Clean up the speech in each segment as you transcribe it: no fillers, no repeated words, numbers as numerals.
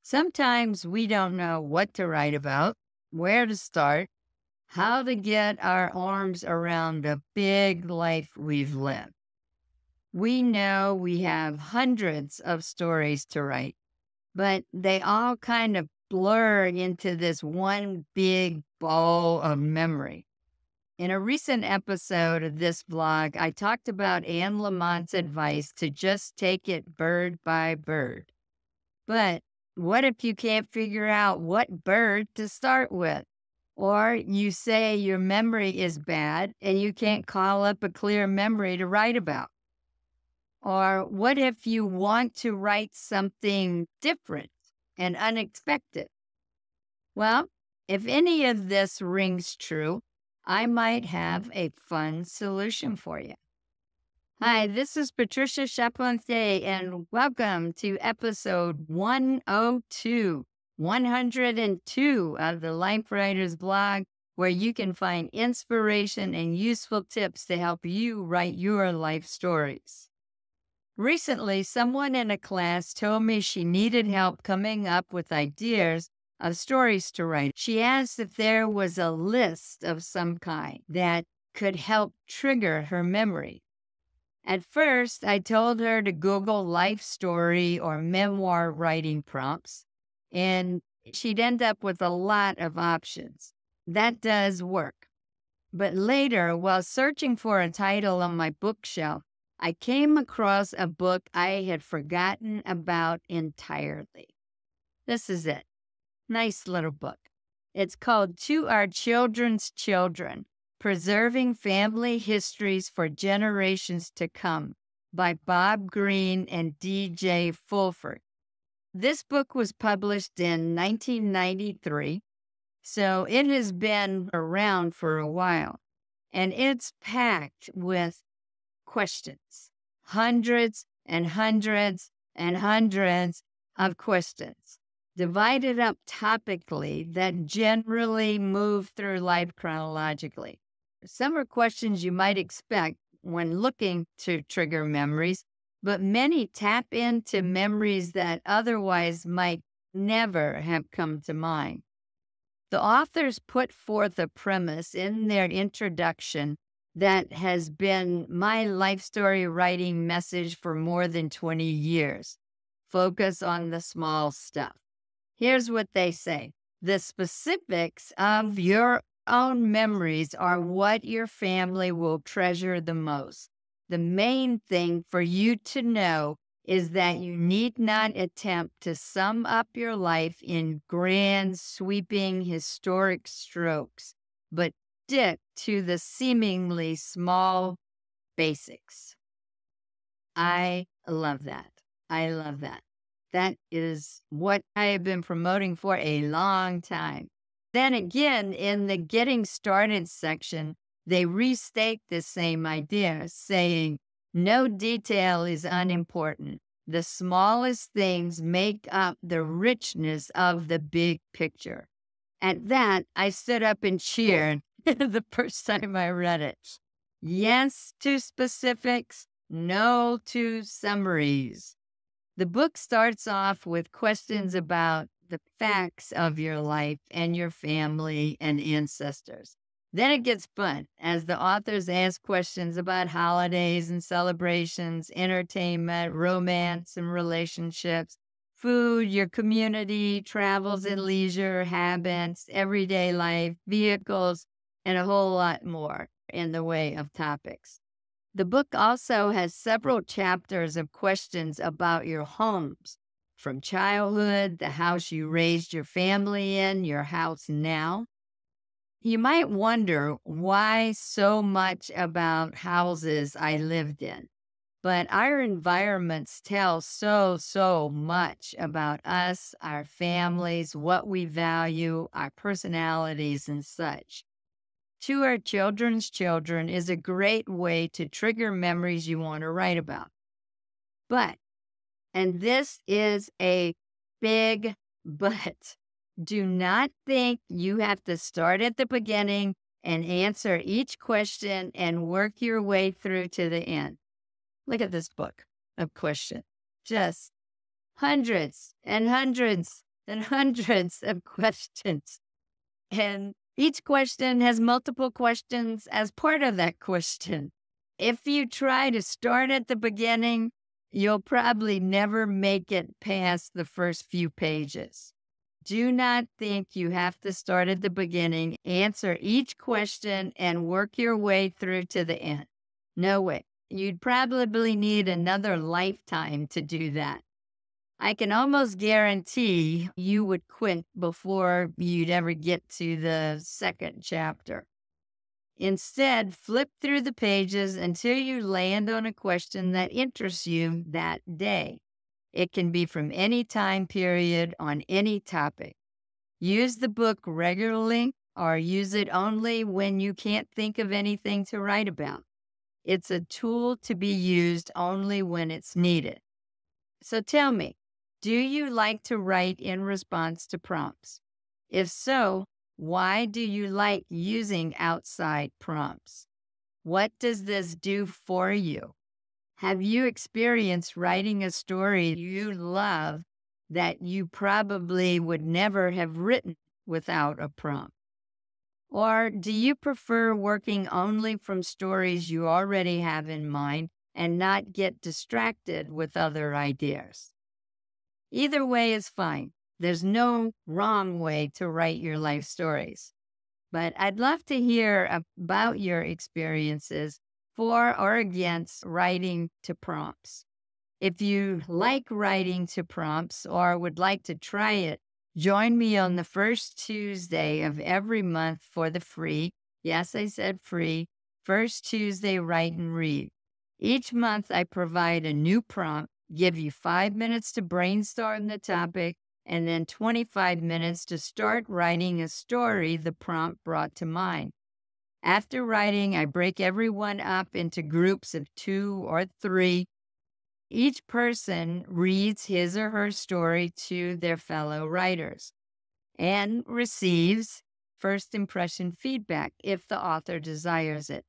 Sometimes we don't know what to write about, where to start, how to get our arms around the big life we've lived. We know we have hundreds of stories to write, but they all kind of blur into this one big ball of memory. In a recent episode of this vlog, I talked about Anne Lamont's advice to just take it bird by bird. But what if you can't figure out what bird to start with? Or you say your memory is bad and you can't call up a clear memory to write about? Or what if you want to write something different and unexpected? Well, if any of this rings true, I might have a fun solution for you. Hi, this is Patricia Chaponte, and welcome to episode 102 of the Life Writers blog, where you can find inspiration and useful tips to help you write your life stories. Recently, someone in a class told me she needed help coming up with ideas of stories to write. She asked if there was a list of some kind that could help trigger her memory. At first, I told her to Google life story or memoir writing prompts, and she'd end up with a lot of options. That does work. But later, while searching for a title on my bookshelf, I came across a book I had forgotten about entirely. This is it. Nice little book. It's called To Our Children's Children: Preserving Family Histories for Generations to Come by Bob Greene and D.J. Fulford. This book was published in 1993, so it has been around for a while, and it's packed with questions, hundreds and hundreds and hundreds of questions, divided up topically that generally move through life chronologically. Some are questions you might expect when looking to trigger memories, but many tap into memories that otherwise might never have come to mind. The authors put forth a premise in their introduction that has been my life story writing message for more than 20 years. Focus on the small stuff. Here's what they say. The specifics of your own memories are what your family will treasure the most. The main thing for you to know is that you need not attempt to sum up your life in grand, sweeping, historic strokes, but stick to the seemingly small basics. I love that. I love that. That is what I have been promoting for a long time. Then again, in the getting started section, they restate the same idea, saying, no detail is unimportant. The smallest things make up the richness of the big picture. At that, I stood up and cheered the first time I read it. Yes to specifics, no to summaries. The book starts off with questions about the facts of your life and your family and ancestors. Then it gets fun as the authors ask questions about holidays and celebrations, entertainment, romance and relationships, food, your community, travels and leisure, habits, everyday life, vehicles, and a whole lot more in the way of topics. The book also has several chapters of questions about your homes, from childhood, the house you raised your family in, your house now. You might wonder why so much about houses I lived in, but our environments tell so much about us, our families, what we value, our personalities, and such. To Our Children's Children is a great way to trigger memories you want to write about. But, and this is a big but, do not think you have to start at the beginning and answer each question and work your way through to the end. Look at this book of questions. Just hundreds and hundreds and hundreds of questions. And each question has multiple questions as part of that question. If you try to start at the beginning, you'll probably never make it past the first few pages. Do not think you have to start at the beginning, answer each question, and work your way through to the end. No way. You'd probably need another lifetime to do that. I can almost guarantee you would quit before you'd ever get to the second chapter. Instead, flip through the pages until you land on a question that interests you that day. It can be from any time period on any topic. Use the book regularly or use it only when you can't think of anything to write about. It's a tool to be used only when it's needed. So tell me, do you like to write in response to prompts? If so, why do you like using outside prompts? What does this do for you? Have you experienced writing a story you love that you probably would never have written without a prompt? Or do you prefer working only from stories you already have in mind and not get distracted with other ideas? Either way is fine. There's no wrong way to write your life stories. But I'd love to hear about your experiences for or against writing to prompts. If you like writing to prompts or would like to try it, join me on the first Tuesday of every month for the free, yes, I said free, First Tuesday Write and Read. Each month I provide a new prompt, give you 5 minutes to brainstorm the topic, and then 25 minutes to start writing a story the prompt brought to mind. After writing, I break everyone up into groups of 2 or 3. Each person reads his or her story to their fellow writers and receives first impression feedback if the author desires it.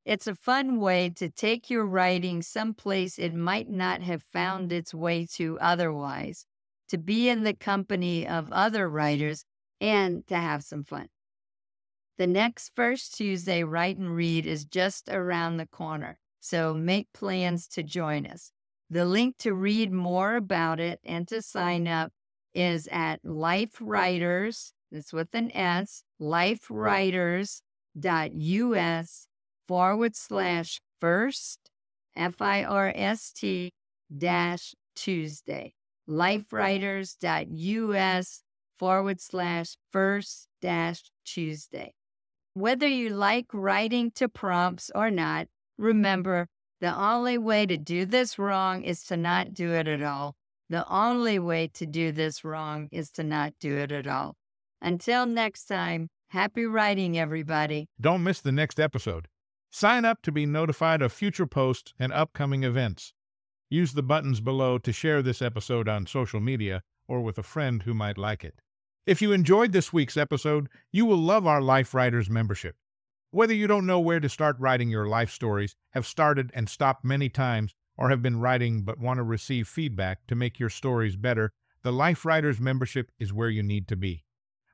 It's a fun way to take your writing someplace it might not have found its way to otherwise, to be in the company of other writers, and to have some fun. The next First Tuesday Write and Read is just around the corner, so make plans to join us. The link to read more about it and to sign up is at LifeWriters, that's with an S, lifewriters.us/first, FIRST -Tuesday. lifewriters.us/first-Tuesday. Whether you like writing to prompts or not, remember, the only way to do this wrong is to not do it at all. The only way to do this wrong is to not do it at all. Until next time, happy writing, everybody. Don't miss the next episode. Sign up to be notified of future posts and upcoming events. Use the buttons below to share this episode on social media or with a friend who might like it. If you enjoyed this week's episode, you will love our Life Writers membership. Whether you don't know where to start writing your life stories, have started and stopped many times, or have been writing but want to receive feedback to make your stories better, the Life Writers membership is where you need to be.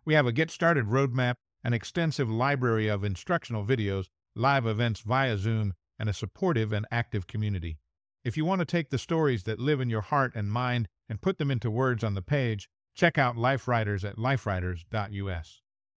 We have a Get Started roadmap, an extensive library of instructional videos, live events via Zoom, and a supportive and active community. If you want to take the stories that live in your heart and mind and put them into words on the page, check out Life Writers at lifewriters.us.